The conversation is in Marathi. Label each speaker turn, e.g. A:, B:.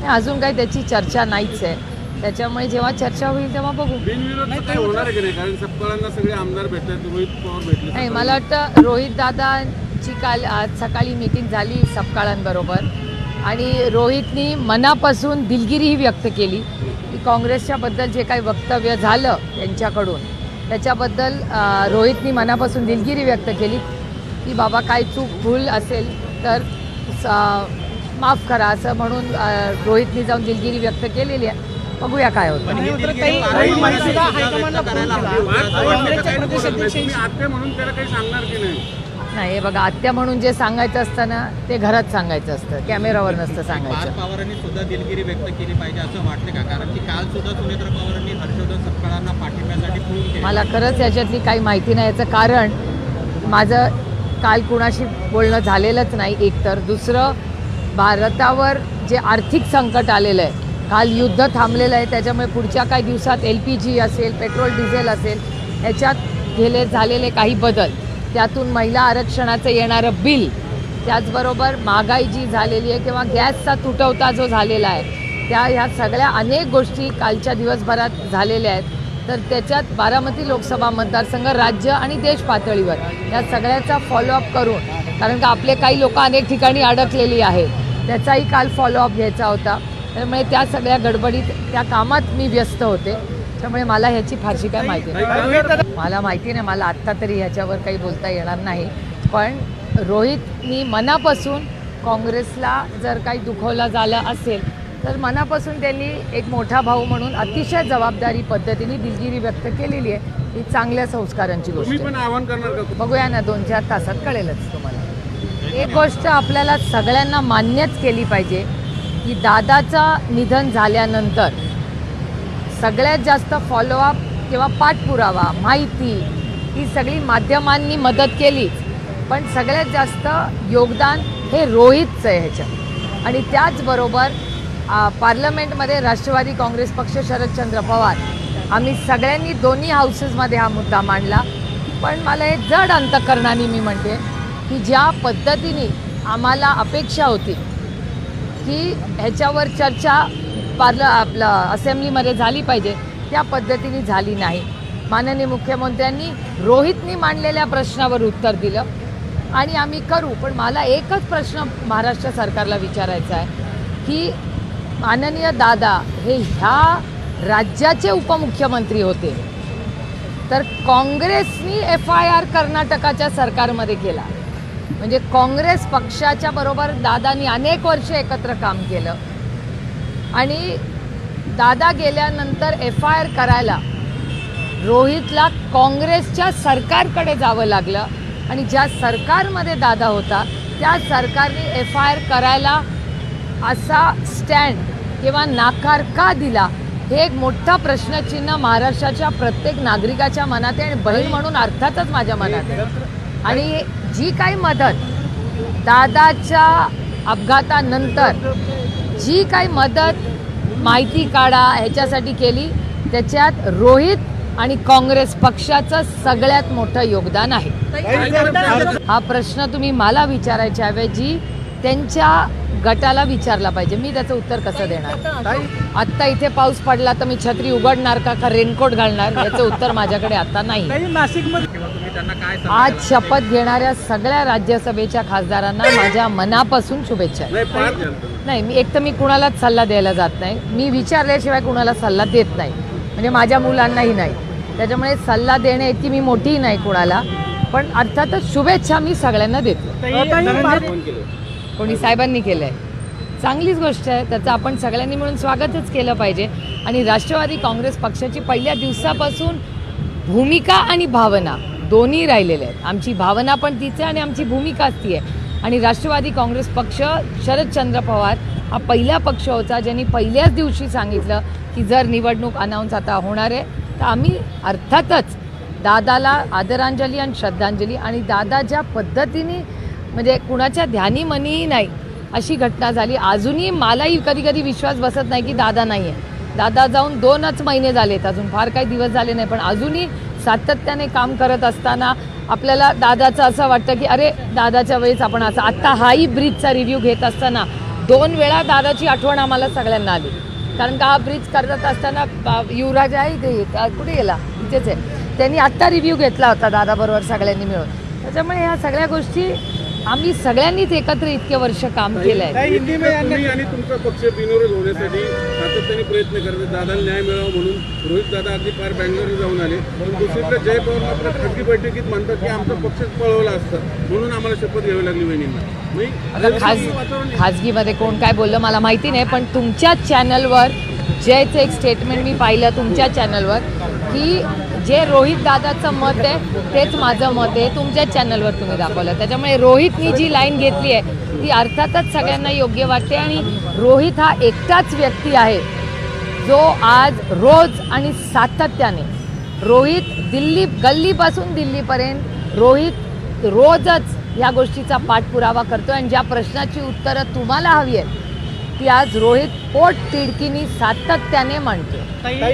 A: अजून काही त्याची चर्चा नाहीच आहे, त्याच्यामुळे जेव्हा चर्चा होईल तेव्हा बघू.
B: बिनविरोध काय होणार आहे की नाही? कारण सपकाळांना सगळे आमदार भेटतात, रोहित पवार भेटले.
A: नाही, मला वाटतं रोहित दादांची आज सकाळी मीटिंग झाली सपकाळांबरोबर आणि रोहितनी मनापासून दिलगिरीही व्यक्त केली की काँग्रेसच्याबद्दल जे काही वक्तव्य झालं त्यांच्याकडून त्याच्याबद्दल रोहितनी मनापासून दिलगिरी व्यक्त केली की बाबा काय चूक भूल असेल तर माफ करा असं म्हणून रोहितनी जाऊन दिलगिरी व्यक्त केलेली आहे. बघूया काय होतं.
B: म्हणून त्याला काही सांगणार की नाही?
A: नाही, हे बघा, आत्या म्हणून जे सांगायचं असतं ना ते घरात सांगायचं असतं, कॅमेरावर नसतं सांगायचं.
C: पवारांनी सुद्धा दिलगिरी व्यक्त केली पाहिजे असं वाटतं का? कारण की काल सुद्धा सुनेत्रा पवारांनी हर्षवर्धन सपकाळांना पाठिंब्यासाठी फोन केला.
A: मला खरंच याच्यातली काही माहिती नाही. याचं कारण माझं काल कुणाशी बोलणं झालेलंच नाही. एक तर दुसरं, भारतावर जे आर्थिक संकट आलेलं आहे, काल युद्ध थांबलेलं आहे, त्याच्यामुळे पुढच्या काही दिवसात LPG असेल, पेट्रोल डिझेल असेल, ह्याच्यात झालेले काही बदल, त्यातून महिला आरक्षणाचं येणारं बिल, त्याचबरोबर महागाई जी झालेली आहे किंवा गॅसचा तुटवता जो झालेला आहे, ह्या सगळ्या अनेक गोष्टी कालच्या दिवसभरात झालेल्या आहेत. तर त्याच्यात बारामती लोकसभा मतदारसंघ राज्य आणि देश पातळीवर या सगळ्याचा फॉलोअप करून, कारण का आपले काही लोक अनेक ठिकाणी अडकलेली आहेत, त्याचाही काल फॉलोअप घ्यायचा होता. त्यामुळे त्या सगळ्या गडबडीत त्या कामात मी व्यस्त होते, त्यामुळे मला ह्याची फारशी काय माहिती नाही. मला माहिती नाही, मला आत्ता तरी ह्याच्यावर काही बोलता येणार नाही. पण रोहितनी मनापासून काँग्रेसला जर काही दुखवला झालं असेल तर मनापासून त्यांनी एक मोठा भाऊ म्हणून अतिशय जबाबदारी पद्धतीने दिलगिरी व्यक्त केलेली आहे. ही चांगल्या संस्कारांची गोष्ट
B: तुम्ही पण आव्हान करणार का?
A: बघूया ना, 2-4 तासात कळेलच तुम्हाला. एक गोष्ट आपल्याला सगळ्यांना मान्यच केली पाहिजे की दादाचं निधन झाल्यानंतर सगळ्यात जास्त फॉलोअप किंवा पाठपुरावा, माहिती ही सगळी माध्यमांनी मदत केली, पण सगळ्यात जास्त योगदान हे रोहितचं आहे ह्याच्यात. आणि त्याचबरोबर पार्लमेंटमध्ये राष्ट्रवादी काँग्रेस पक्ष, शरदचंद्र पवार, आम्ही सगळ्यांनी दोन्ही हाऊसेसमध्ये हा मुद्दा मांडला. पण मला हे जड अंतःकरणाने मी म्हणते की ज्या पद्धतीने आम्हाला अपेक्षा होती की ह्याच्यावर चर्चा आपलं असेंब्लीमध्ये झाली पाहिजे, त्या पद्धतीने झाली नाही. माननीय मुख्यमंत्र्यांनी रोहितनी मांडलेल्या प्रश्नावर उत्तर दिलं आणि आम्ही करू. पण मला एकच प्रश्न महाराष्ट्र सरकारला विचारायचा आहे की माननीय दादा हे ह्या राज्याचे उपमुख्यमंत्री होते, तर काँग्रेसनी FIR कर्नाटकाच्या सरकारमध्ये केला. म्हणजे काँग्रेस पक्षाच्या बरोबर दादांनी अनेक वर्ष एकत्र काम केलं आणि दादा गेल्यानंतर FIR करायला रोहितला काँग्रेसच्या सरकारकडे जावं लागलं आणि ज्या सरकारमध्ये दादा होता त्या सरकारने FIR करायला असा स्टँड किंवा नाकार का दिला, हे एक मोठा प्रश्नचिन्ह महाराष्ट्राच्या प्रत्येक नागरिकाच्या मनात आहे आणि बहीण म्हणून अर्थातच माझ्या मनात आहे. आणि जी काही मदत दादाच्या अपघातानंतर जी काही मदत माहिती काढा ह्याच्यासाठी केली, त्याच्यात रोहित आणि काँग्रेस पक्षाचं सगळ्यात मोठं योगदान आहे. हा प्रश्न तुम्ही मला विचारायच्या ऐवजी त्यांच्या गटाला विचारला पाहिजे. मी त्याचं उत्तर कसं देणार? आत्ता इथे पाऊस पडला तर मी छत्री उघडणार का रेनकोट घालणार? याचं उत्तर माझ्याकडे आता नाही. आज शपथ घेणाऱ्या सगळ्या राज्यसभेच्या खासदारांना माझ्या मनापासून शुभेच्छा. नाही, मी कुणालाच सल्ला द्यायला जात नाही. मी विचारल्याशिवाय कुणाला सल्ला देत नाही, म्हणजे माझ्या मुलांनाही नाही. त्याच्यामुळे सल्ला देणे इतकी मी मोठीही नाही कुणाला, पण अर्थातच शुभेच्छा मी सगळ्यांना देतो. कोणी साहेबांनी केलं आहे, चांगलीच गोष्ट आहे, त्याचं आपण सगळ्यांनी मिळून स्वागतच केलं पाहिजे. आणि राष्ट्रवादी काँग्रेस पक्षाची पहिल्या दिवसापासून भूमिका आणि भावना दोन्ही राहिलेल्या आहेत. आमची भावना पण तीच आहे आणि आमची भूमिकाच ती आहे. आणि राष्ट्रवादी काँग्रेस पक्ष, शरदचंद्र पवार हा पहिला पक्ष होता ज्यांनी पहिल्याच दिवशी सांगितलं की जर निवडणूक अनाऊन्स आता होणार आहे तर आम्ही अर्थातच दादाला आदरांजली आणि श्रद्धांजली, आणि दादा ज्या पद्धतीने म्हणजे कुणाच्या ध्यानी मनीही नाही अशी घटना झाली. अजूनही मलाही कधी कधी विश्वास बसत नाही की दादा नाही आहे. दादा जाऊन 2च महिने झालेत, अजून फार काही दिवस झाले नाही, पण अजूनही सातत्याने काम करत असताना आपल्याला दादाचं असं वाटतं की अरे दादाच्या वेळेस आपण असं. आत्ता हाही ब्रिजचा रिव्ह्यू घेत असताना 2 वेळा दादाची आठवण आम्हाला सगळ्यांना आली, कारण का हा ब्रिज करत असताना युवराज आहे इथे, कुठे गेला, इथेच आहे, त्यांनी आत्ता रिव्ह्यू घेतला होता दादाबरोबर सगळ्यांनी मिळून. त्याच्यामुळे ह्या सगळ्या गोष्टी आम्ही सगळ्यांनीच एकत्र इतके वर्ष काम केलं आहे.
B: तुम्ही आणि तुमचा पक्ष बिनविरोध होण्यासाठी सातत्याने प्रयत्न करतात, दादाला न्याय मिळावा म्हणून. रोहित दादा अगदी फार बँगलोरला जाऊन आले, पण दुसरीकडे जय पवार मात्र खासगी बैठकीत म्हणतात की आमचा पक्षच पळवला असतं म्हणून आम्हाला शपथ घ्यावी लागली वहिनींना.
A: आता खाजगीमध्ये कोण काय बोललं मला माहिती नाही, पण तुमच्या चॅनलवर जयचं एक स्टेटमेंट मी पाहिलं तुमच्या चॅनलवर की जे रोहित दादाचं मत आहे तेच माझं मत आहे, तुमच्या चॅनलवर तुम्ही दाखवलं. त्याच्यामुळे रोहितनी जी लाईन घेतली आहे ती अर्थातच सगळ्यांना योग्य वाटते. आणि रोहित हा एकटाच व्यक्ती आहे जो आज रोज आणि सातत्याने, रोहित गल्लीपासून दिल्लीपर्यंत रोहित रोजच ह्या गोष्टीचा पाठपुरावा करतो. आणि ज्या प्रश्नाची उत्तरं तुम्हाला हवी आहेत ती आज रोहित पोट तिडकीनी सातत्याने मांडतो.